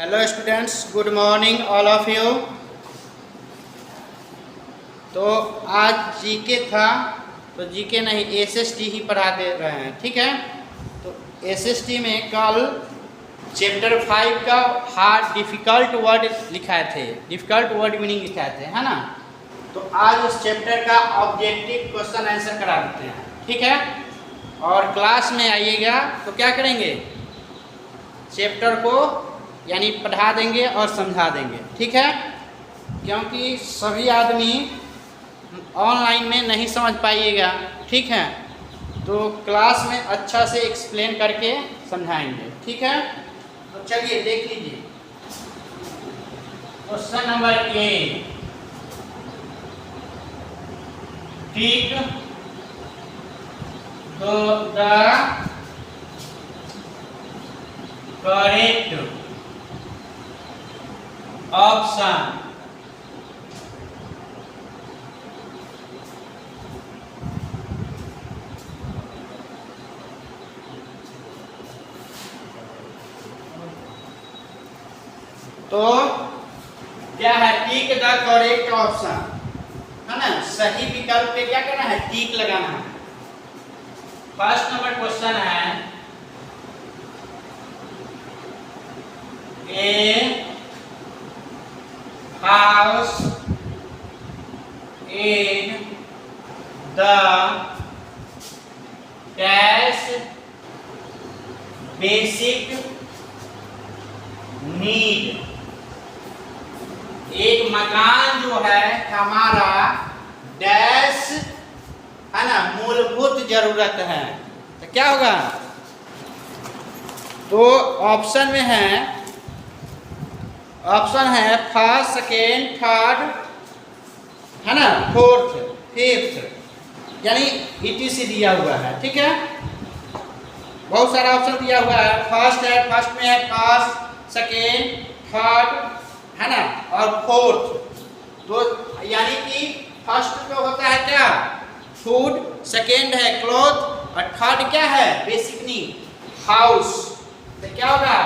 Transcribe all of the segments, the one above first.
Hello students, good morning all of you. तो आज GK था, तो जीके नहीं एसएसटी ही पढ़ा दे रहे हैं, ठीक है। तो एसएसटी में कल चैप्टर 5 का हार्ड डिफ़िकल्ट वर्ड लिखाए थे, डिफ़िकल्ट वर्ड मीनिंग लिखाए थे, है ना। तो आज उस चैप्टर का ऑब्जेक्टिव क्वेश्चन आंसर करा देते हैं, ठीक है। और क्लास में आइएगा तो क्या करेंगे, चैप्टर को यानी पढ़ा देंगे और समझा देंगे, ठीक है। क्योंकि सभी आदमी ऑनलाइन में नहीं समझ पाइएगा, ठीक है। तो क्लास में अच्छा से एक्सप्लेन करके समझाएंगे, ठीक है। तो चलिए देख लीजिए क्वेश्चन नंबर ए। ठीक, तो द करेक्ट ऑप्शन तो क्या है, टिक द करेक्ट ऑप्शन, है ना। सही विकल्प पे क्या करना है, टिक लगाना है। फर्स्ट नंबर क्वेश्चन है a house in the dash basic need. एक मकान जो है हमारा डैश, है ना, मूलभूत जरूरत है। तो क्या होगा, तो ऑप्शन में है, ऑप्शन है फर्स्ट, सेकेंड, थर्ड, है ना, फोर्थ, फिफ्थ, यानी ETC दिया हुआ है, ठीक है। बहुत सारा ऑप्शन दिया हुआ है। फर्स्ट है, फर्स्ट में है फर्स्ट, सेकेंड, थर्ड, है ना, और फोर्थ। तो यानी कि फर्स्ट जो होता है क्या, फूड, सेकेंड है क्लॉथ, और थर्ड क्या है, बेसिक नीड, हाउस। तो क्या होगा,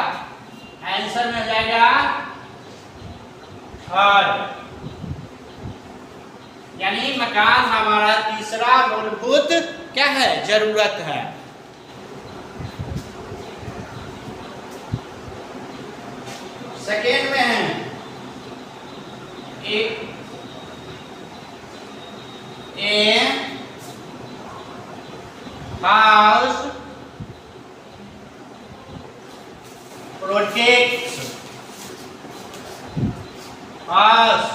आंसर में जाएगा थर्ड, यानी मकान हमारा तीसरा मूलभूत क्या है, जरूरत है। सेकेंड में है a house protects us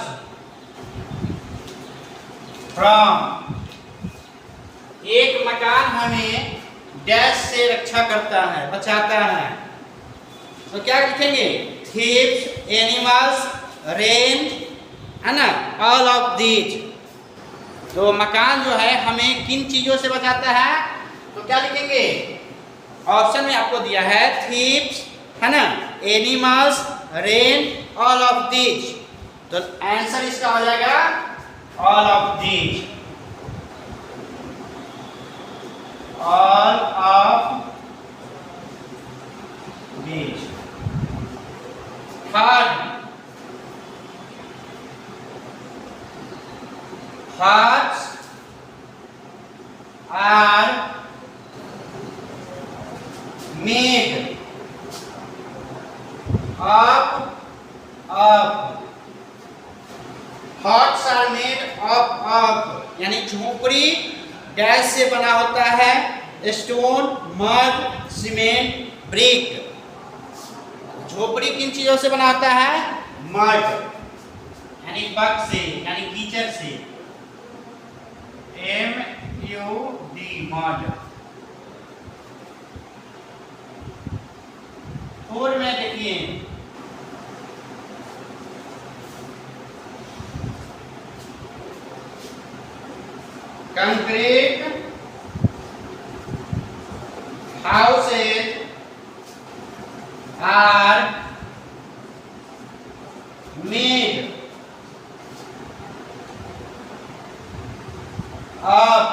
from, एक मकान हमें डैश से रक्षा करता है, बचाता है। तो क्या लिखेंगे, थीव्स, एनिमल्स, रेन, है ना, ऑल ऑफ दीज। तो मकान जो है हमें किन चीजों से बचाता है, तो क्या लिखेंगे, ऑप्शन में आपको दिया है थीव्स, है ना, animals, rain, all of these. तो आंसर इसका हो जाएगा all of these, all of these. Third, hearts are made of Huts are made of, यानी झोपड़ी डैश से बना होता है, स्टोन, मड, सीमेंट, ब्रिक। झोपड़ी किन चीजों से बना होता है, मड, यानी बग से, यानी कीचड़ से, MUD, मड। फोर में देखिए, concrete houses are made of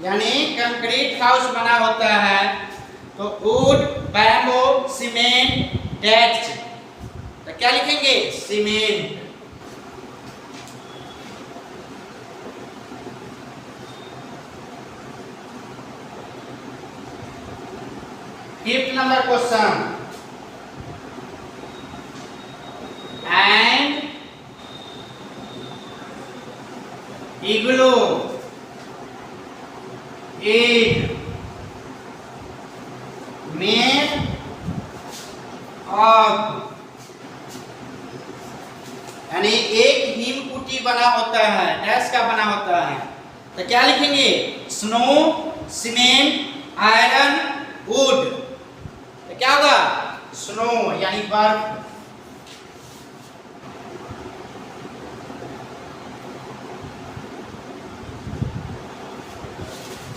यानी कंक्रीट हाउस बना होता है तो वुड, बैम्बू, सीमेंट डेट। तो क्या लिखेंगे? Cement. Fifth number question, and igloo is made of, यानी एक हिमकुटी बना होता है, डैश का बना होता है। तो क्या लिखेंगे? Snow, cement, iron, would. तो क्या होगा? स्नो यानी बर्फ।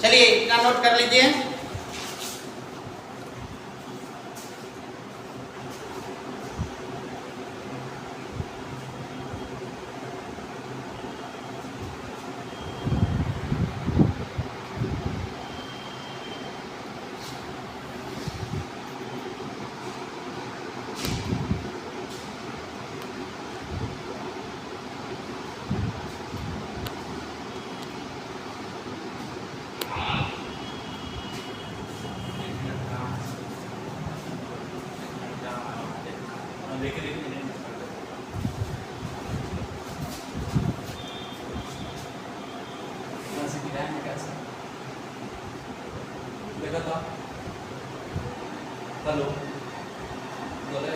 चलिए इतना नोट कर लीजिए। हेलो बोले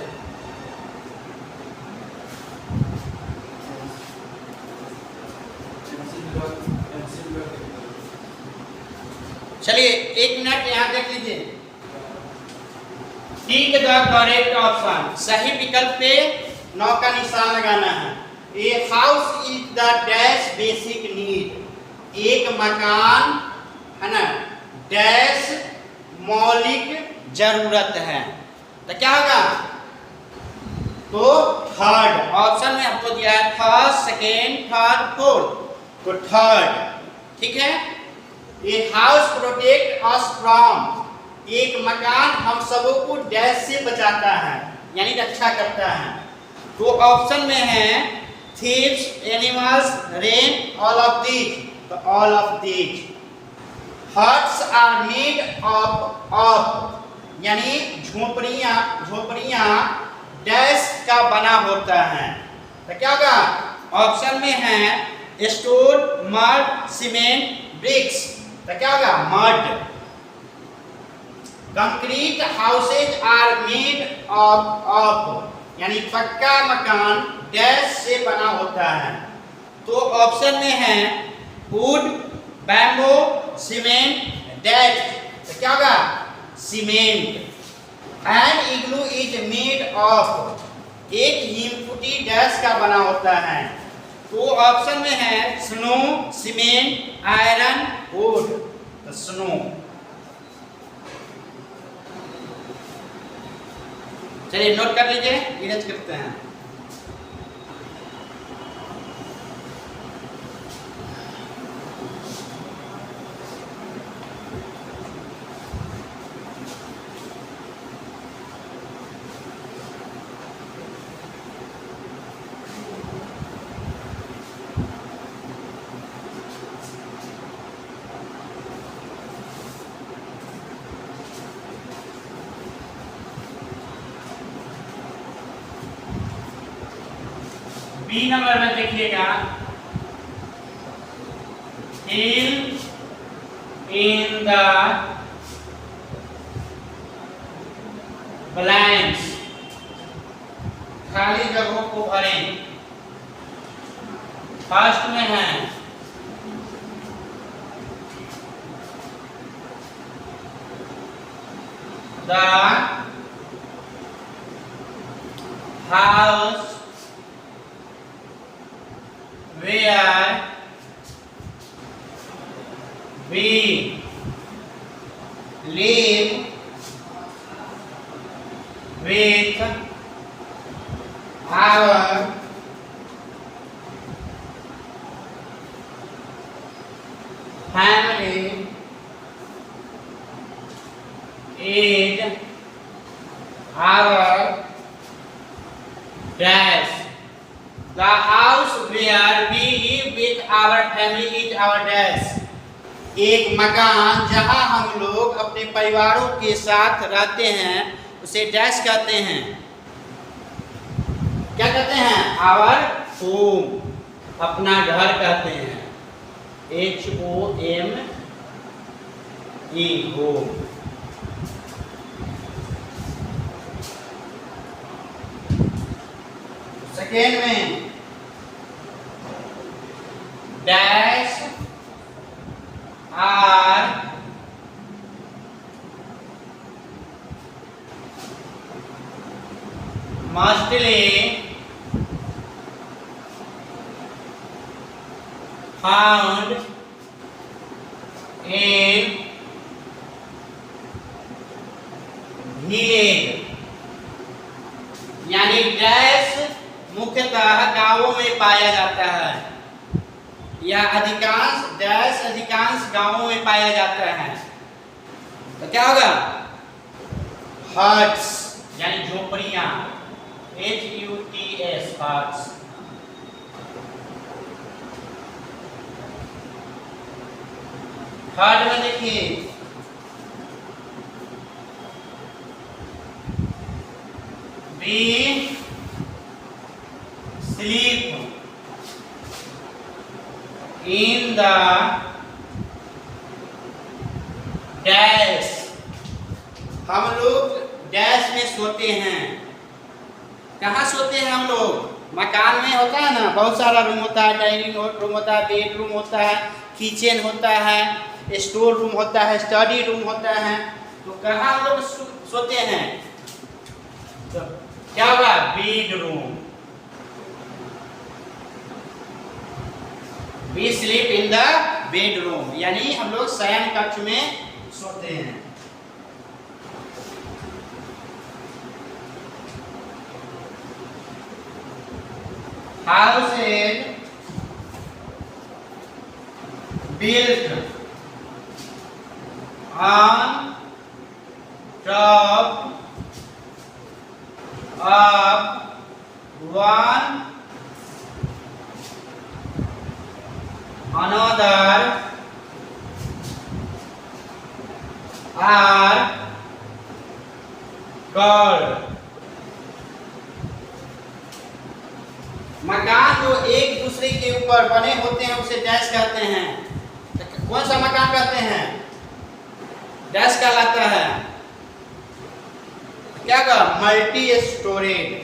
चलिए एक मिनट यहाँ देख लीजिए। टिक द करेक्ट ऑप्शन, सही विकल्प पे 9 का निशान लगाना है। A house is the dash basic need, एक मकान है ना डैश मौलिक जरूरत है। तो क्या होगा? तो थर्ड ऑप्शन में हमको दिया है फर्स्ट, सेकेंड, थर्ड, फोर्थ। तो थर्ड ठीक है। A house protect us from, एक मकान हम सबों को डैश से बचाता है यानी रक्षा करता है। तो ऑप्शन में है thieves, animals, rain, all of these. तो all of these. Huts are made of यानी झोपड़ियां डैश का बना होता है। तो क्या होगा? ऑप्शन में है स्टोन, मड, सीमेंट, ब्रिक्स। तो क्या होगा? Mud. Concrete houses are made of यानी पक्का मकान डैश से बना होता है। तो ऑप्शन में है वुड, बैम्बू, सीमेंट, डेट। तो क्या होगा? Cement. And igloo is made of, एक हिमकुटी डैश का बना होता है। तो ऑप्शन में है स्नो, सीमेंट, आयरन, वुड। तो स्नो। चलिए नोट कर लीजिए, इरेज करते हैं। बी नंबर में देखिएगा, fill in the blanks, खाली जगहों को भरें। फर्स्ट में है the house where we live with our family is our dash. The house where we live with our family is our dash. एक मकान जहां हम लोग अपने परिवारों के साथ रहते हैं उसे डैश कहते हैं। क्या कहते हैं? आवर होम, अपना घर कहते हैं। HOME, home. सेकेंड में dash are mostly found in village, यानी डैश मुख्यतः गांवों में पाया जाता है, या अधिकांश गांवों में पाया जाता है। तो क्या होगा? हट्स यानी झोपड़ियां, HUTS, हट्स। थर्ड में देखिए we sleep in the dash, हम लोग डैश में सोते हैं। कहाँ सोते हैं हम लोग? मकान में होता है ना, बहुत सारा रूम होता है, डाइनिंग रूम होता है, बेडरूम होता है, किचन होता है, स्टोर रूम होता है, स्टडी रूम होता है। तो कहाँ हम लोग सोते हैं? तो क्या होगा? Bedroom. We sleep in the bedroom, यानी हम लोग शयन कक्ष में सोते हैं। House is built on top of one another are called, मकान जो एक दूसरे के ऊपर बने होते हैं उसे डैश कहते हैं। तो कौन सा मकान कहते हैं? डैश कहलाता है। क्या का? Multi storage.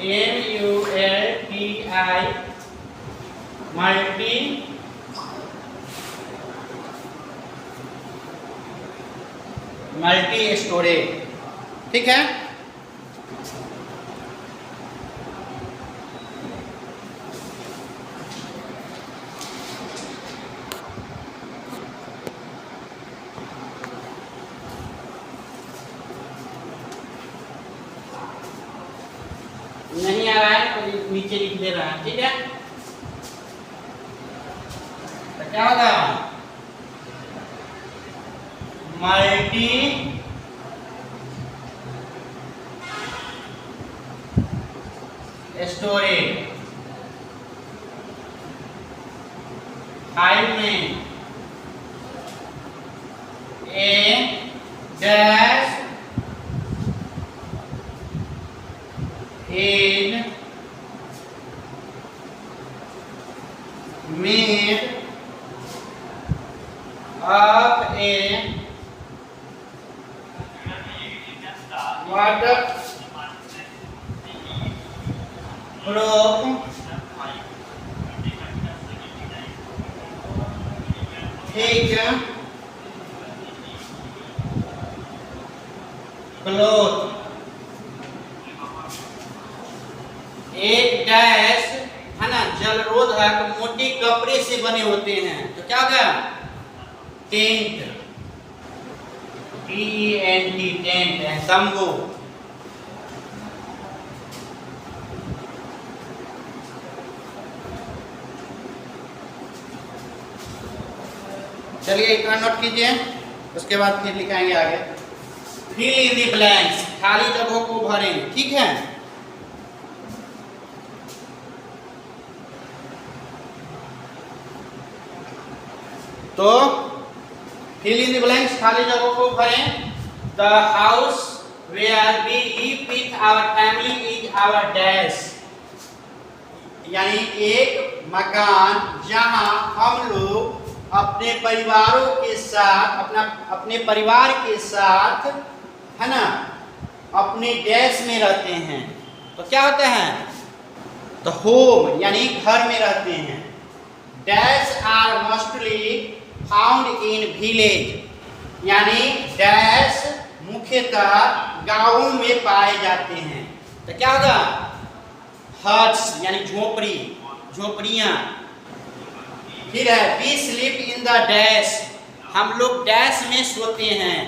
MULTI, multi storage. ठीक है। नहीं आ रहा है तो नीचे लिख दे रहा है। ठीक है। तो क्या होगा? Multi storage. 5 में a dash in made of a waterproof thick cloth। एक डैश है ना, जलरोधक मोटी कपड़े से बने होते हैं। तो क्या होगा? टेंट, TENT, टेंट है, तंबू। चलिए इतना नोट कीजिए, उसके बाद फिर लिखाएंगे आगे। फिल इन द ब्लैंक्स, खाली जगहों को भरें, ठीक है। तो फिल इन द ब्लैंक्स, खाली जगहों को भरें। The house where we live with our family is our dash, यानी एक मकान जहां हम लोग अपने परिवारों के साथ, अपने परिवार के साथ, है ना, अपने डैश में रहते हैं। तो क्या होता है, तो होम यानी घर में रहते हैं। Dash are mostly found in village, यानी डैश मुख्यतः गांवों में पाए जाते हैं। तो क्या होगा, हट्स यानी झोपड़ी, झोपड़ियाँ। फिर है we sleep in the dash, हम लोग डैश में सोते हैं।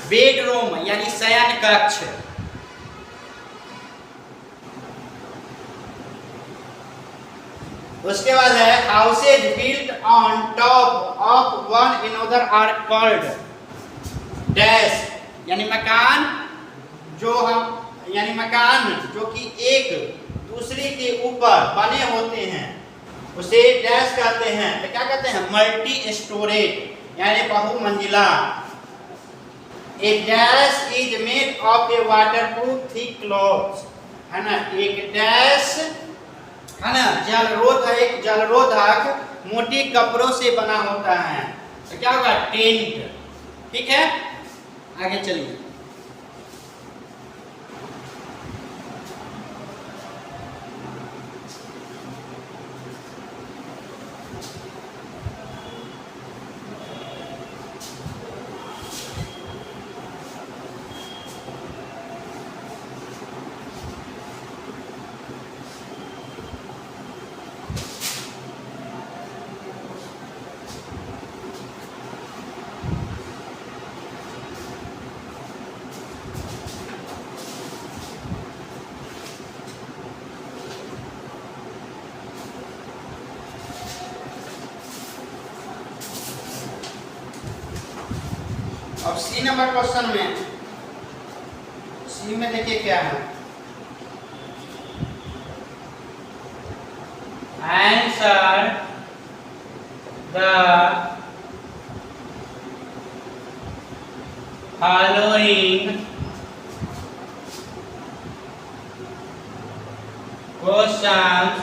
बेडरूम यानी शयन कक्ष। उसके बाद है houses built on top of one another are called dash, यानी मकान जो कि एक दूसरे के ऊपर बने होते हैं उसे डैश कहते हैं। तो क्या कहते हैं, मल्टी स्टोरेज यानी बहुमंजिला। A dash is made of a waterproof thick cloths, है ना। एक डैश, है ना, जलरोधक मोटे कपड़ों से बना होता है। तो क्या होगा, टेंट, ठीक है। आगे चलिए। अब सी नंबर क्वेश्चन में, सी में देखिए क्या है, answer the following questions,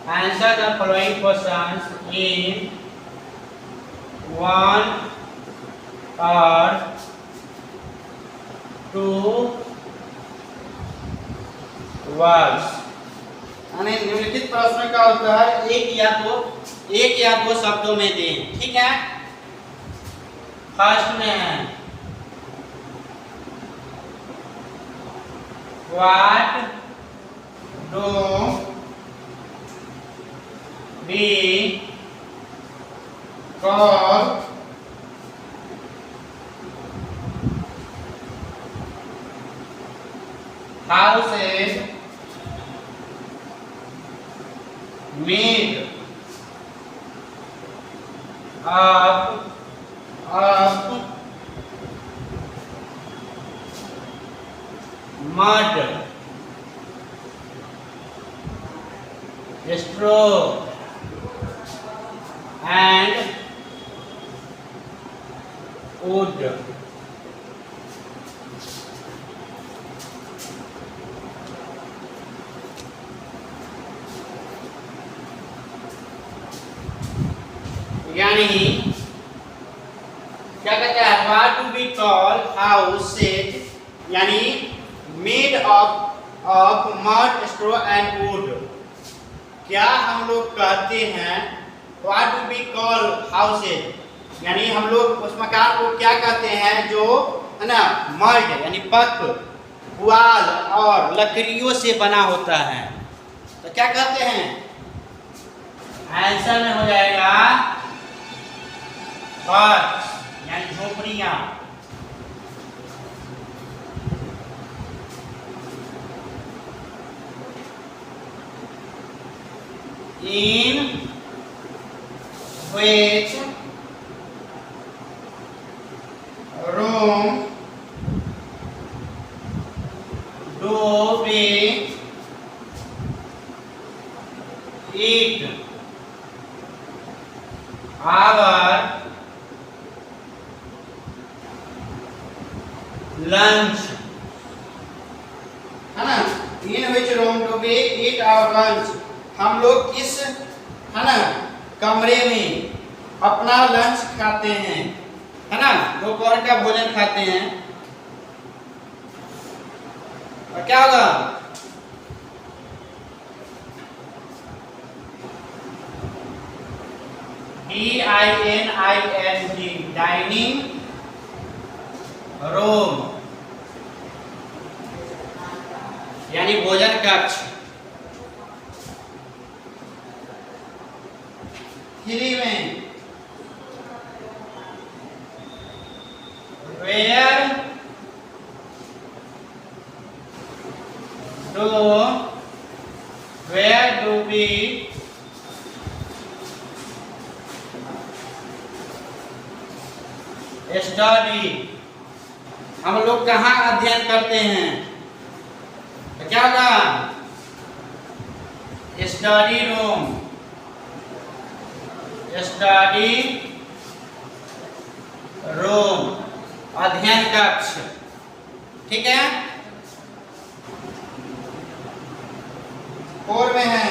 answer the following questions in 1 और 2 वर्ड्स। यानी निम्नलिखित प्रश्न का उत्तर एक या दो शब्दों में दें, ठीक है। फर्स्ट में है what do we call houses made of mud, straw and wood। यानी क्या कहता है, what do we call houses, यानी made of mud, straw and wood. क्या हम लोग कहते हैं, what do we call houses, यानी हम लोग उस मकान को क्या कहते हैं जो, है ना, मड यानी पत्थर, पुआल और लकड़ियों से बना होता है। तो क्या कहते हैं, आंसर में हो जाएगा हट्स यानी झोपड़ियां। in which आवर लंच, है ना, in which room to be eat our lunch, हम लोग किस, है ना, कमरे में अपना लंच खाते हैं, है ना, दोपहर का भोजन खाते हैं। और क्या होगा, DINING, डाइनिंग रूम, यानी भोजन कक्ष। 3 में where do we स्टडी, हम लोग कहाँ अध्ययन करते हैं, तो क्या होगा, स्टडी रूम, स्टडी रूम, अध्ययन कक्ष, ठीक है। 4 में है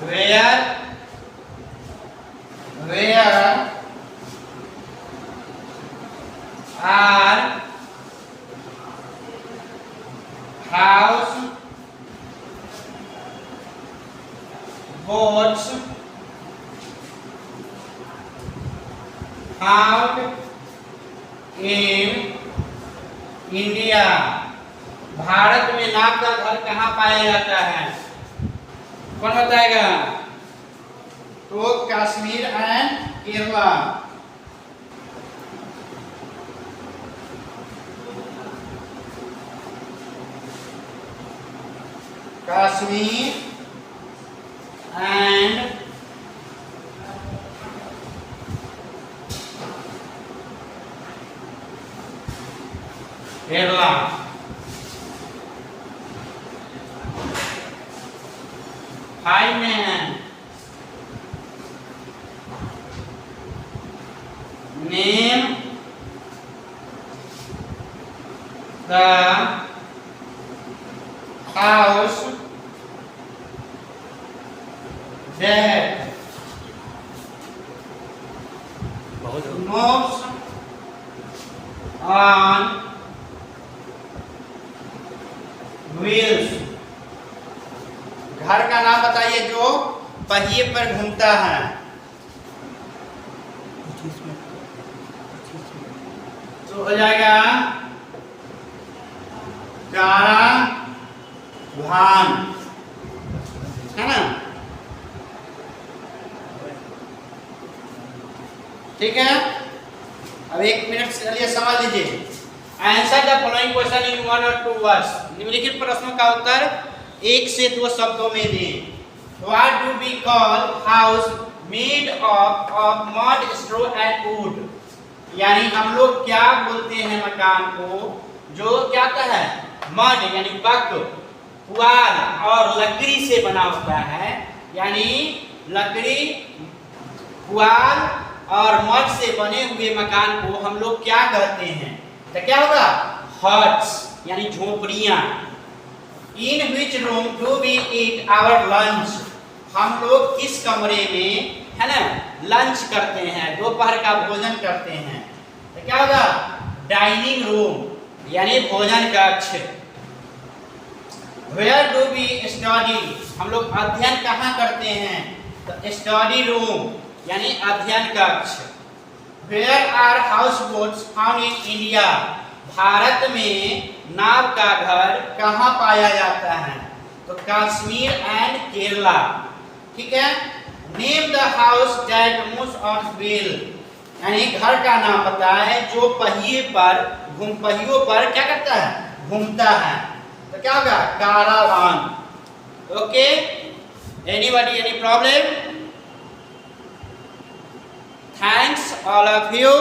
where are house boats found in India, Bharat में नाव का घर कहाँ पाया जाता है, कौन बताएगा, तो कश्मीर एंड केरला। कश्मीर एंड केरला। हाई में name the house that moves on wheels, घर का नाम बताइए जो पहिए पर घूमता है, तो हो जाएगा कारावान, है ना, ठीक है। अब 1 मिनट के लिए समझ लीजिए। Answer the following question in 1 और 2 वर्ड्स, निम्नलिखित प्रश्नों का उत्तर 1 से 2 शब्दों में दें। What do we call house made of mud, straw and wood, यानी हम लोग क्या बोलते हैं मकान को जो क्या होता है, मड यानी पक, पुआल और लकड़ी से बना होता है, यानी लकड़ी, पुआल और मड से बने हुए मकान को हम लोग क्या कहते हैं, तो क्या होगा, हट्स यानी झोपड़ियां। In which room do we eat our lunch, हम लोग किस कमरे में, है ना, लंच करते हैं, दोपहर का भोजन करते हैं, तो क्या होगा, डाइनिंग रूम यानी भोजन कक्ष। वेयर डू वी स्टडी, हम लोग अध्ययन कहाँ करते हैं, तो स्टडी रूम यानी अध्ययन कक्ष। Where are house boats found in India, भारत में नाव का घर कहाँ पाया जाता है, तो कश्मीर एंड केरला, ठीक है। Name the house that moves on wheel, यानी घर का नाम बताए जो पहिए पर, पहियों पर क्या करता है, घूमता है, तो क्या होगा, caravan. Okay, anybody any problem? Thanks all of you.